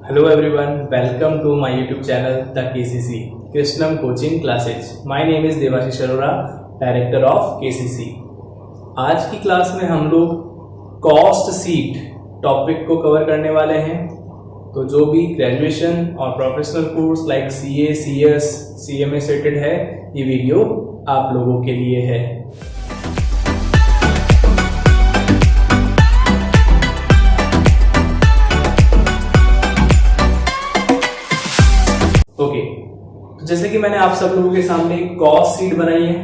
Hello everyone, welcome to my YouTube channel The KCC Krishnam Coaching Classes. My name is Devashish Arora, Director of KCC. आज की class में हम लोग cost sheet topic को cover करने वाले हैं। तो जो भी ग्रेजुएशन और professional course like CA, CS, CMA settled है, ये वीडियो आप लोगों के लिए है। ओके, तो जैसे कि मैंने आप सब लोगों के सामने एक कॉस्ट शीट बनाई है।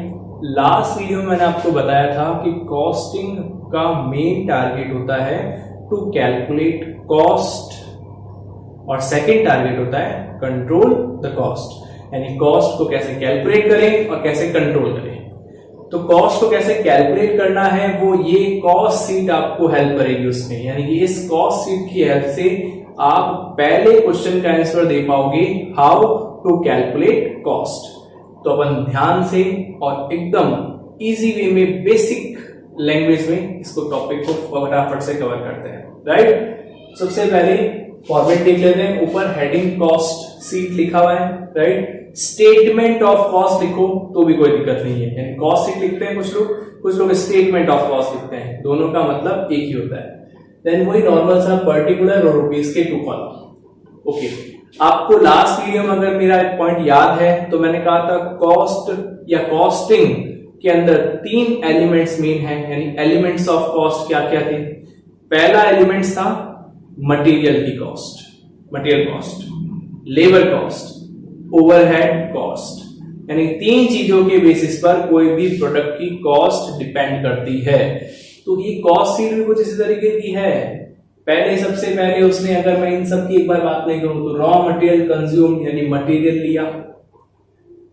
लास्ट वीडियो में मैंने आपको बताया था कि कॉस्टिंग का मेन टारगेट होता है टू कैलकुलेट कॉस्ट और सेकंड टारगेट होता है कंट्रोल द कॉस्ट, यानी कॉस्ट को कैसे कैलकुलेट करें और कैसे कंट्रोल करें। तो कॉस्ट को कैसे कैलकुलेट करना है वो ये कॉस्ट शीट आपको हेल्प करेगी उसमें, यानी कि इस कॉस्ट शीट की हेल्प से आप पहले क्वेश्चन का आंसर दे पाओगे, हाउ टू कैलकुलेट कॉस्ट। तो अपन ध्यान से और एकदम इजी वे में, बेसिक लैंग्वेज में इसको टॉपिक को फटाफट से कवर करते हैं। राइट, सबसे पहले फॉर्मेट देख लेते हैं। ऊपर हेडिंग कॉस्ट शीट लिखा हुआ है। राइट, स्टेटमेंट ऑफ कॉस्ट लिखो तो भी कोई दिक्कत नहीं है, यानी कॉस्ट शीट लिखते हैं कुछ लोग स्टेटमेंट ऑफ कॉस्ट लिखते हैं, दोनों का मतलब एक ही होता है। देन वही नॉर्मल सा पर्टिकुलर और रुपीज के 2 कॉलम। ओके, आपको लास्ट वीडियो में अगर मेरा एक पॉइंट याद है तो मैंने कहा था कॉस्ट या कॉस्टिंग के अंदर 3 एलिमेंट्स मेन हैं, यानी एलिमेंट्स ऑफ कॉस्ट क्या क्या थे। पहला एलिमेंट था मटेरियल की cost, material cost, labour cost, overhead cost, यानी 3 चीजों के बेसिस पर कोई भी प्रोडक्ट की कॉस्ट डिपेंड करती है। तो ये कॉस्ट शीट भी कुछ इसी तरीके की है। पहले सबसे पहले उसने, अगर मैं इन सब की एक बार बात नहीं करूं तो रॉ मटेरियल कंज्यूम यानी मटेरियल लिया,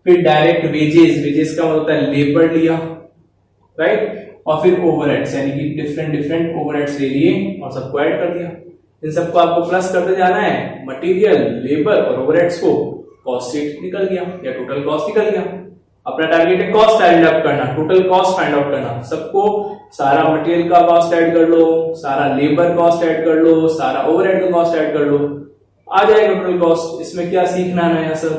फिर डायरेक्ट वेजेस का मतलब होता है लेबर लिया, राइट, और फिर ओवरहेड्स यानी कि डिफरेंट ओवरहेड्स ले लिए और सबको ऐड कर दिया। इन सबको आपको प्लस करते जाना है, मटेरियल, लेबर और ओवरहेड्स को, कॉस्ट शीट निकल गया या टोटल कॉस्ट निकल गया। अपना टारगेट है कॉस्ट फाइंड आउट करना, टोटल कॉस्ट फाइंड आउट करना। सबको सारा मटेरियल का कॉस्ट ऐड कर लो, सारा लेबर कॉस्ट ऐड कर लो, सारा ओवरहेड का कॉस्ट ऐड कर लो, आ जाएगा टोटल कॉस्ट। इसमें क्या सीखना है नया सर?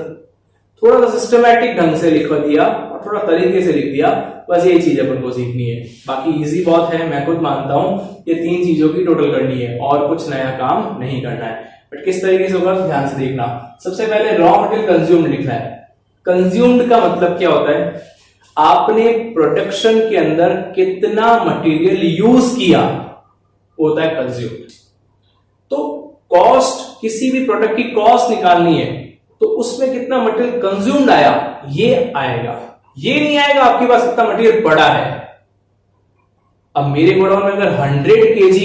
थोड़ा सा सिस्टमैटिक ढंग से लिख दिया और थोड़ा तरीके से लिख दिया, बस ये चीज अपन को सीखनी है। बाकी इजी बहुत है, मैं खुद मानता हूं ये 3 चीजों की टोटल करनी है और कुछ नया काम नहीं करना है। बट किस तरीके से होगा ध्यान से देखना। सबसे पहले रॉ मटेरियल कंज्यूम्ड लिखना है। कंज्यूम्ड का मतलब क्या होता है? आपने प्रोडक्शन के अंदर कितना मटेरियल यूज किया, वो होता है कंज्यूम्ड। तो कॉस्ट, किसी भी प्रोडक्ट की कॉस्ट निकालनी है तो उसमें कितना मटेरियल कंज्यूम्ड आया ये आएगा। ये नहीं आएगा आपके पास कितना मटेरियल पड़ा है। अब मेरे गोडाउन में अगर 100 kg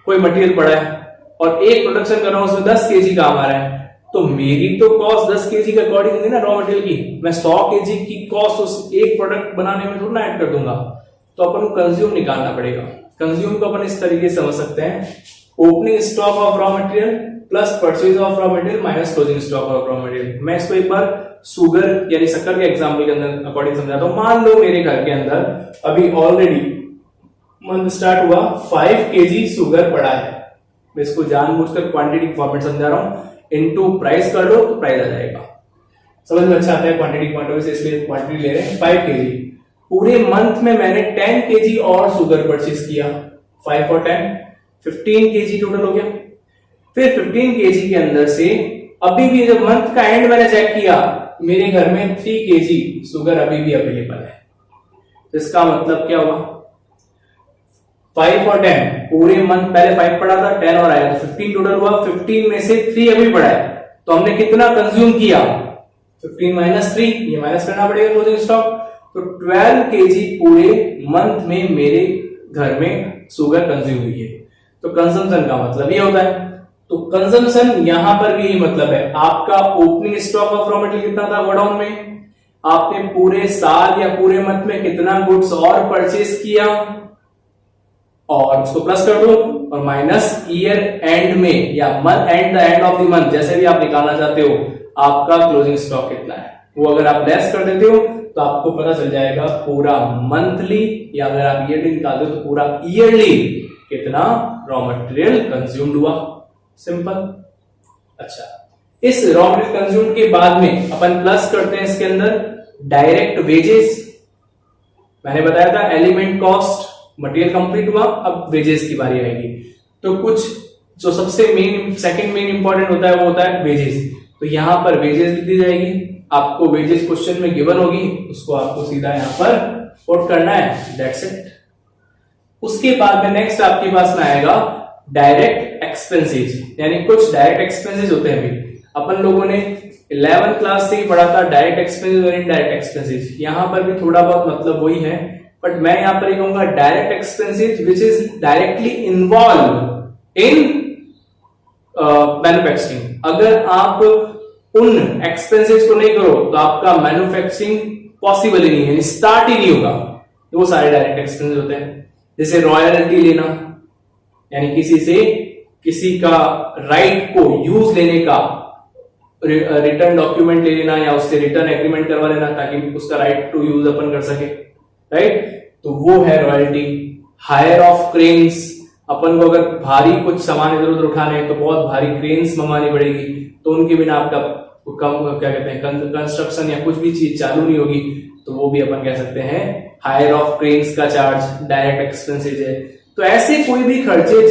कोई मटेरियल पड़ा है और एक प्रोडक्शन कर रहा हूं उसमें 10 kg काम आ रहा है, तो मेरी तो कॉस्ट 10 kg के अकॉर्डिंग होगी ना रॉ मटेरियल की। मैं 100 kg की कॉस्ट उस एक प्रोडक्ट बनाने में थोड़ा ना ऐड कर दूंगा। तो अपन को कंज्यूम निकालना पड़ेगा। कंज्यूम को अपन इस तरीके से समझ सकते हैं, opening stock of raw material plus purchase of raw material minus closing stock of raw material. मैं इसको एक बार शुगर यानी शक्कर के एग्जाम्पल के अंदर अकॉर्डिंग समझाता हूं। मान लो मेरे घर के अंदर अभी ऑलरेडी मंथ स्टार्ट हुआ, 5 kg शुगर पड़ा है। मैं इसको जानबूझकर क्वांटिटी फॉर्मेट समझा रहा हूं, इनटू प्राइस कर लो तो प्राइस आ जाएगा। समझ में अच्छा आता है क्वांटिटी पॉइंट ऑफ व्यू से, इसलिए क्वांटिटी ले रहे हैं 5 kg। पूरे मंथ में मैंने 10 kg और शुगर परचेज किया, 5 और 10 15 kg टोटल हो गया। फिर 15 kg के अंदर से अभी भी जब मंथ का एंड मैंने चेक किया, मेरे घर में 3 kg शुगर अभी भी अवेलेबल है। इसका मतलब क्या हुआ? 5 और 10 पूरे मंथ, पहले 5 पड़ा था, 10 और आया तो 15 टोटल हुआ। 15 में से 3 अभी पड़ा है, तो हमने कितना कंज्यूम किया? 15 माइनस 3, ये माइनस करना पड़ेगा क्लोजिंग स्टॉक। तो 12 kg पूरे मंथ में मेरे घर में शुगर कंज्यूम हुई है। तो कंजम्पशन का मतलब ये होता है। तो कंजम्पशन यहां पर भी यही मतलब है। आपका opening stock of raw material कितना था गोडाउन में, आपने पूरे साल या पूरे मंथ में कितना गुड्स और परचेज किया और उसको प्लस कर दो, और माइनस ईयर एंड में या month and the end of the month, जैसे भी आप निकालना चाहते हो, आपका क्लोजिंग स्टॉक कितना है वो अगर आप लेस कर देते हो तो आपको पता चल जाएगा पूरा मंथली, या अगर आप ईयरली निकालते हो तो पूरा ईयरली कितना रॉ मटेरियल कंज्यूम्ड हुआ। सिंपल। अच्छा, इस रॉ मटेरियल कंज्यूम्ड के बाद में अपन प्लस करते हैं इसके अंदर डायरेक्ट वेजेस। मैंने बताया था एलिमेंट कॉस्ट, मटेरियल कंप्लीट हुआ, अब वेजेस की बारी आएगी। तो कुछ जो सबसे मेन सेकंड मेन इंपॉर्टेंट होता है वो होता है वेजेस। तो यहां पर वेजेस लिख दी जाएगी, आपको वेजेस क्वेश्चन में गिवन होगी, उसको आपको सीधा यहां पर पुट करना है, दैट्स इट। उसके बाद में नेक्स्ट आपके पास में आएगा डायरेक्ट एक्सपेंसेस, यानी कुछ डायरेक्ट एक्सपेंसेस होते हैं। अभी अपन लोगों ने 11th क्लास से ही पढ़ा था डायरेक्ट एक्सपेंसेस और इनडायरेक्ट एक्सपेंसेस, यहां पर भी थोड़ा बहुत मतलब वही है, बट मैं यहां पर कहूंगा direct expenses which is directly involve in manufacturing. अगर आप उन एक्सपेंसेस को नहीं करो तो आपका मैन्युफैक्चरिंग पॉसिबल ही नहीं है, स्टार्ट ही नहीं होगा। वो सारे डायरेक्ट एक्सपेंसेस होते हैं, जैसे रॉयल्टी लेना, यानी किसी से किसी का राइट को यूज लेने का रिटर्न डॉक्यूमेंट ले लेना या उससे रिटर्न एग्रीमेंट करवा लेना ताकि उसका राइट टू यूज अपन कर सके, राइट। तो वो है रॉयल्टी। हायर ऑफ क्रेन्स, अपन को अगर भारी कुछ सामान इधर उधर उठाने हैं तो बहुत भारी क्रेन्स मंगवानी पड़ेगी, तो उनके बिना आपका क्या कहते हैं कंस्ट्रक्शन या कुछ भी चीज चालू नहीं होगी, तो वो भी अपन कह सकते हैं हायर ऑफ क्रेन्स का चार्ज डायरेक्ट एक्सपेंसेज है। तो ऐसे कोई भी खर्चे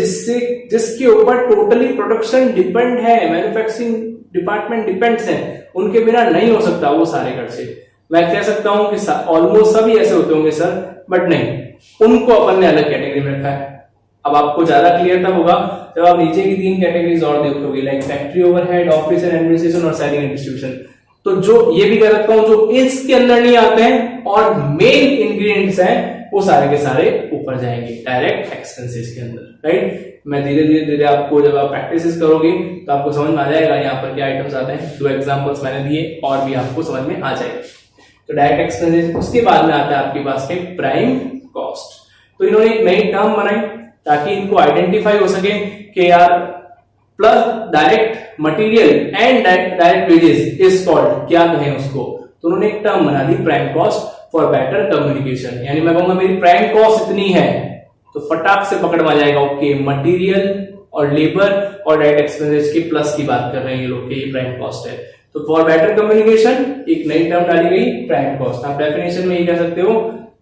जिसके ऊपर टोटली प्रोडक्शन डिपेंड है, मैन्युफैक्चरिंग डिपार्टमेंट डिपेंड्स है, उनके बिना नहीं हो सकता वो सारे खर्चे। मैं कह सकता हूं कि ऑलमोस्ट सभी ऐसे होते होंगे सर, बट नहीं, उनको अपन ने अलग कैटेगरी में रखा है। अब आपको ज्यादा क्लियर तब होगा जब आप नीचे की 3 कैटेगरीज और देखोगे, like factory overhead, office and administration और सेलिंग एंड डिस्ट्रीब्यूशन। तो जो ये भी कह सकता हूं जो इसके अंदर नहीं आते हैं और मेन इंग्रेडिएंट्स हैं वो सारे के सारे ऊपर जाएंगे डायरेक्ट एक्सपेंसेस के अंदर, राइट। मैं धीरे धीरे आपको जब आप प्रैक्टिस करोगे तो आपको समझ में आ जाएगा यहाँ पर क्या आइटम्स आते हैं। 2 एग्जांपल्स मैंने दिए और भी आपको समझ में आ जाएगा। तो डायरेक्ट एक्सपेंसेस, उसके बाद में आता है आपके पास में प्राइम कॉस्ट। तो इन्होंने एक नई टर्म बनाई ताकि इनको आइडेंटिफाई हो सके कि यार plus direct material and direct wages is called, क्या कहें उसको। तो उन्होंने एक टर्म बना दी prime cost for better communication, यानी मैं कहूंगा मेरी प्राइम कॉस्ट इतनी है तो फटाक से पकड़ में आ जाएगा, ओके मटेरियल और लेबर और डायरेक्ट एक्सपेंसेस के प्लस की बात कर रहे हैं ये लोग कि ये प्राइम कॉस्ट है। तो फॉर बेटर कम्युनिकेशन एक नई टर्म डाली गई प्राइम कॉस्ट। आप डेफिनेशन में ये कह सकते हो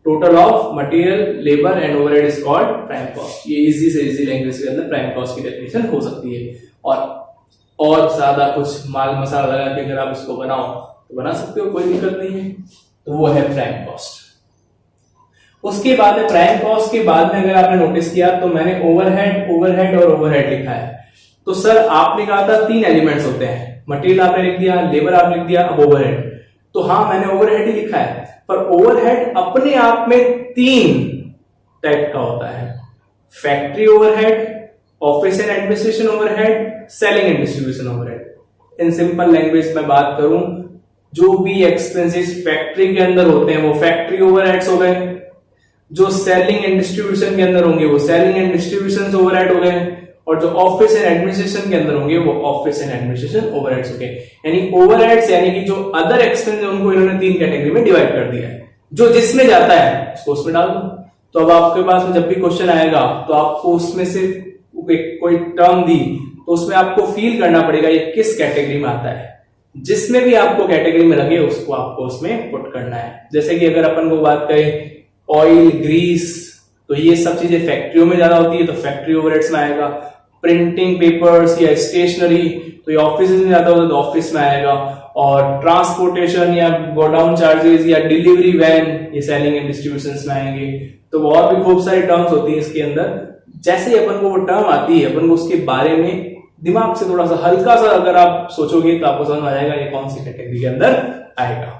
total of material, labour and overhead is called prime cost. ये इजी से इजी लैंग्वेज के अंदर प्राइम कॉस्ट की डेफिनेशन हो सकती है। और ज्यादा कुछ माल मसाला लगा के अगर आप इसको बनाओ तो बना सकते हो, कोई दिक्कत नहीं है। तो वो है प्राइम कॉस्ट। उसके बाद में प्राइम कॉस्ट के बाद में अगर आपने नोटिस किया तो मैंने ओवरहेड, ओवरहेड और ओवरहेड लिखा है। तो सर आपने कहा था 3 एलिमेंट्स होते हैं, मटेरियल आपने लिख दिया, लेबर आपने लिख दिया, अब ओवरहेड। तो हाँ मैंने ओवरहेड ही लिखा है, पर ओवरहेड अपने आप में 3 टाइप का होता है, factory overhead, office and administration overhead, selling and distribution overhead. In simple language में बात करूं, जो भी एक्सपेंसेस फैक्ट्री के अंदर होते हैं वो फैक्ट्री ओवरहेड्स हो गए, जो सेलिंग एंड डिस्ट्रीब्यूशन के अंदर होंगे वो सेलिंग एंड डिस्ट्रीब्यूशन ओवरहेड हो गए, और जो ऑफिस एंड एडमिनिस्ट्रेशन के अंदर होंगे वो ऑफिस एंड एडमिनिस्ट्रेशन ओवरहेड्स हो गए। यानी ओवरहेड्स यानी कि जो अदर एक्सपेंस उनको इन्होंने 3 कैटेगरी में डिवाइड कर दिया है, जो जिसमें जाता है उसको उसमें डाल दो। तो अब आपके पास में जब भी क्वेश्चन आएगा तो आपको उसमें से कोई टर्म दी तो उसमें आपको फील करना पड़ेगा ये किस कैटेगरी में आता है, जिसमें भी आपको कैटेगरी में लगे उसको आपको उसमें पुट करना है। जैसे कि अगर अपन को बात करें ऑयल, ग्रीस, तो ये सब चीजें फैक्ट्रियों में ज्यादा होती है तो फैक्ट्री ओवरहेड्स में आएगा। प्रिंटिंग पेपर्स या स्टेशनरी तो ये ऑफिस में ज्यादा होता है तो ऑफिस में आएगा। और ट्रांसपोर्टेशन या गोडाउन चार्जेस या डिलीवरी वैन ये सेलिंग एंड डिस्ट्रीब्यूशन में आएंगे। तो और भी खूब सारी टर्म्स होती है इसके अंदर। जैसे ही अपन को वो टर्म आती है अपन को उसके बारे में दिमाग से थोड़ा सा हल्का सा अगर आप सोचोगे तो आपको समझ में आ जाएगा ये कौन सी कैटेगरी के अंदर आएगा,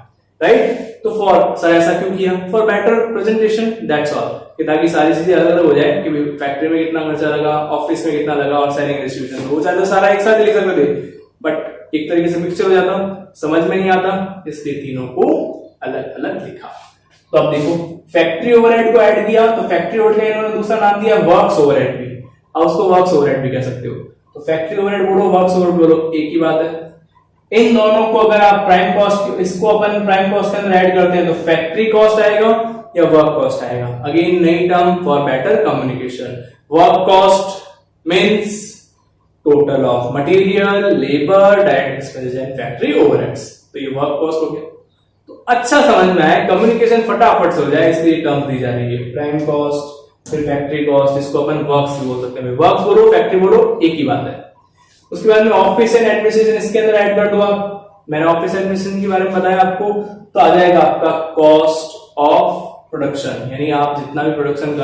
राइट। तो फॉर सर ऐसा क्यों किया, for better presentation, that's all, कि ताकि सारी चीजें अलग अलग हो जाए कि फैक्ट्री में कितना खर्चा लगा, ऑफिस में कितना लगा और सेलिंग डिस्ट्रीब्यूशन हो जाए तो सारा एक साथ लिख सकते थे, बट एक तरीके से मिक्सचर हो जाता, समझ में नहीं आता, इसलिए तीनों को अलग अलग लिखा। तो अब देखो फैक्ट्री ओवरहेड को ऐड किया तो फैक्ट्री ओवरहेड का इन्होंने दूसरा नाम दिया वर्क्स ओवरहेड भी, अब उसको वर्क्स ओवरहेड भी कह सकते हो। तो फैक्ट्री ओवरहेड बोलो, वर्क्स ओवरहेड बोलो, एक ही बात है। इन दोनों को अगर आप प्राइम कॉस्ट, इसको अपन प्राइम कॉस्ट के अंदर ऐड करते हैं तो फैक्ट्री कॉस्ट आएगा या वर्क कॉस्ट आएगा। अगेन नई term for better communication, work cost means total of material, labour, direct expenses and factory overheads. तो ये वर्क कॉस्ट हो गया। तो अच्छा समझ में आए, कम्युनिकेशन फटाफट से हो जाए, इसलिए टर्म दी जा रही है। प्राइम कॉस्ट, फिर फैक्ट्री कॉस्ट, इसको अपन वर्क्स भी बोल सकते हैं। वर्क्स बोलो, फैक्ट्री बोलो, एक ही बात है। उसके बाद में ऑफिस एंड एडमिनिस्ट्रेशन इसके अंदर ऐड कर दो आप। मैंने ऑफिस एडमिनिस्ट्रेशन के बारे में बताया आपको, तो आ जाएगा आपका कॉस्ट ऑफ प्रोडक्शन, यानी आप जितना भी प्रोडक्शन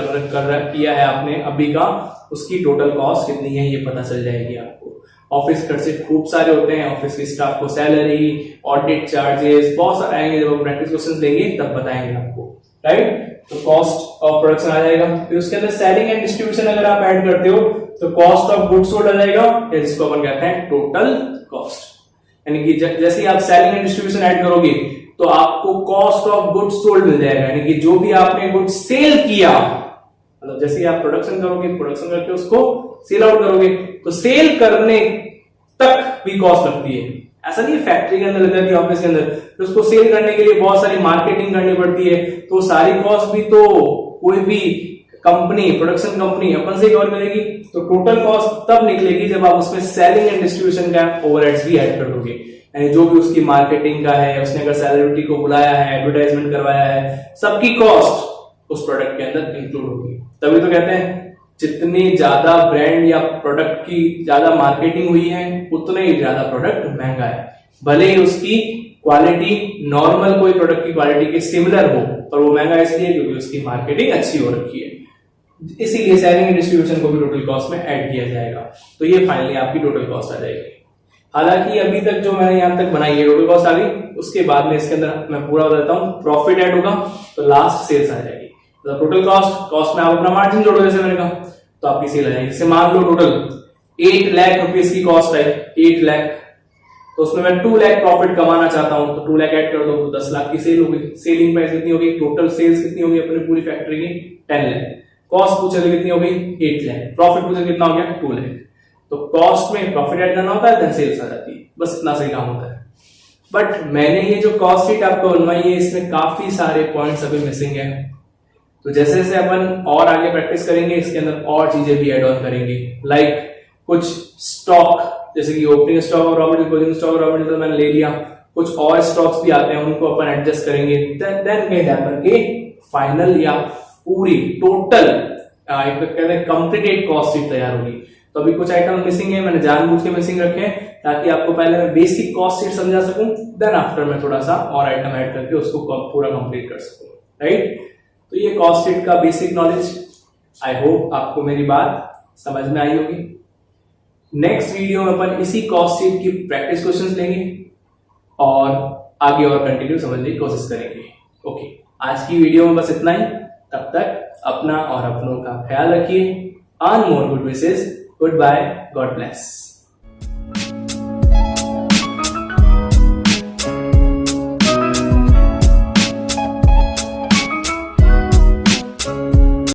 किया है आपने अभी का, उसकी टोटल कॉस्ट कितनी है ये पता चल जाएगी आपको। ऑफिस खर्चे खूब सारे होते हैं, ऑफिस के स्टाफ को सैलरी, ऑडिट चार्जेस, बहुत सारे आएंगे। जब प्रैक्टिस क्वेश्चन देंगे तब बताएंगे आपको, राइट। तो कॉस्ट ऑफ प्रोडक्शन आ जाएगा। फिर उसके अंदर सेलिंग एंड डिस्ट्रीब्यूशन अगर आप ऐड करते हो तो कॉस्ट ऑफ गुड्स सोल्ड आ जाएगा, या जिसको अपन कहते हैं टोटल कॉस्ट। यानी कि जैसे ही आप सेलिंग एंड डिस्ट्रीब्यूशन ऐड करोगे तो आपको कॉस्ट ऑफ गुड्स सोल्ड मिल जाएगा, यानी कि जो भी आपने गुड्स सेल किया, मतलब जैसे ही आप प्रोडक्शन करोगे, प्रोडक्शन करके उसको सेल आउट करोगे, तो सेल करने तक भी कॉस्ट लगती है। ऐसा नहीं है फैक्ट्री के अंदर लग जाती है, ऑफिस के अंदर, तो उसको सेल करने के लिए बहुत सारी मार्केटिंग करनी पड़ती है। तो सारी कॉस्ट भी तो कोई भी कंपनी, प्रोडक्शन कंपनी अपन से कवर करेगी। तो टोटल कॉस्ट तब निकलेगी जब आप उसमें सेलिंग एंड डिस्ट्रीब्यूशन का ओवरहेड्स भी ऐड कर दोगे, यानी जो भी उसकी मार्केटिंग का है, उसने अगर सेलिब्रिटी को बुलाया है, एडवर्टाइजमेंट करवाया है, सबकी कॉस्ट उस प्रोडक्ट के अंदर इंक्लूड होगी। तभी तो कहते हैं जितनी ज्यादा ब्रांड या प्रोडक्ट की ज्यादा मार्केटिंग हुई है, उतना ही ज्यादा प्रोडक्ट महंगा है। भले ही उसकी क्वालिटी नॉर्मल कोई प्रोडक्ट की क्वालिटी के सिमिलर हो, पर वो महंगा इसलिए क्योंकि उसकी मार्केटिंग अच्छी हो रखी है। इसीलिए सेलिंग एंड डिस्ट्रीब्यूशन को भी टोटल कॉस्ट में ऐड किया जाएगा। तो ये फाइनली आपकी टोटल कॉस्ट आ जाएगी। हालांकि अभी तक जो मैंने यहां तक बनाई है टोटल कॉस्ट आ गई, उसके बाद में इसके अंदर मैं पूरा बताता हूँ। प्रॉफिट ऐड होगा तो लास्ट सेल्स आ जाएगी। तो टोटल कॉस्ट में आप अपना मार्जिन जोड़ो, जैसे मैंने कहा, तो आपकी सेल आ जाएगी। जैसे मान लो टोटल 8 लाख रुपीज की कॉस्ट है, 8 लाख, तो उसमें मैं 2 लाख प्रॉफिट कमाना चाहता हूं, तो 2 लाख ऐड कर दो तो 10 लाख की सेल हो गई। सेलिंग प्राइस कितनी होगी, टोटल सेल्स कितनी होगी अपनी पूरी फैक्ट्री की, 10 लाख। कॉस्ट पूछे तो कितनी हो गई, 8 लाख। प्रॉफिट पूछे कितना हो गया, 2 लाख। तो कॉस्ट में प्रॉफिट ऐड करना होता है, देन सेल्स आ जाती है, बस इतना सही काम होता है। बट मैंने ये जो कॉस्ट शीट आपको बनवाई है, इसमें काफी सारे पॉइंट्स अभी मिसिंग है। तो जैसे जैसे अपन और आगे प्रैक्टिस करेंगे, इसके अंदर और चीजें भी ऐड ऑन करेंगे। लाइक कुछ स्टॉक, जैसे कि ओपनिंग स्टॉक और रॉ मटेरियल, क्लोजिंग स्टॉक और रॉ मटेरियल तो मैंने ले लिया, कुछ और स्टॉक्स भी आते हैं, उनको अपन एडजस्ट करेंगे। देन कहीं जाकर के फाइनल या पूरी टोटल कहते हैं कंप्लीटेड कॉस्ट शीट तैयार होगी। तो अभी कुछ आइटम मिसिंग है, मैंने जानबूझ के मिसिंग रखे हैं ताकि आपको पहले मैं बेसिक कॉस्ट शीट समझा सकूं, देन आफ्टर मैं थोड़ा सा और आइटम ऐड करके उसको पूरा कंप्लीट कर सकूं, राइट। तो ये कॉस्ट शीट का बेसिक नॉलेज, आई होप आपको मेरी बात समझ में आई होगी। नेक्स्ट वीडियो में अपन इसी कॉस्ट शीट की प्रैक्टिस क्वेश्चंस लेंगे और आगे और कंटिन्यू समझने की कोशिश करेंगे। ओके, आज की वीडियो में बस इतना ही। तब तक अपना और अपनों का ख्याल रखिए। Earn more good wishes. Goodbye, God bless.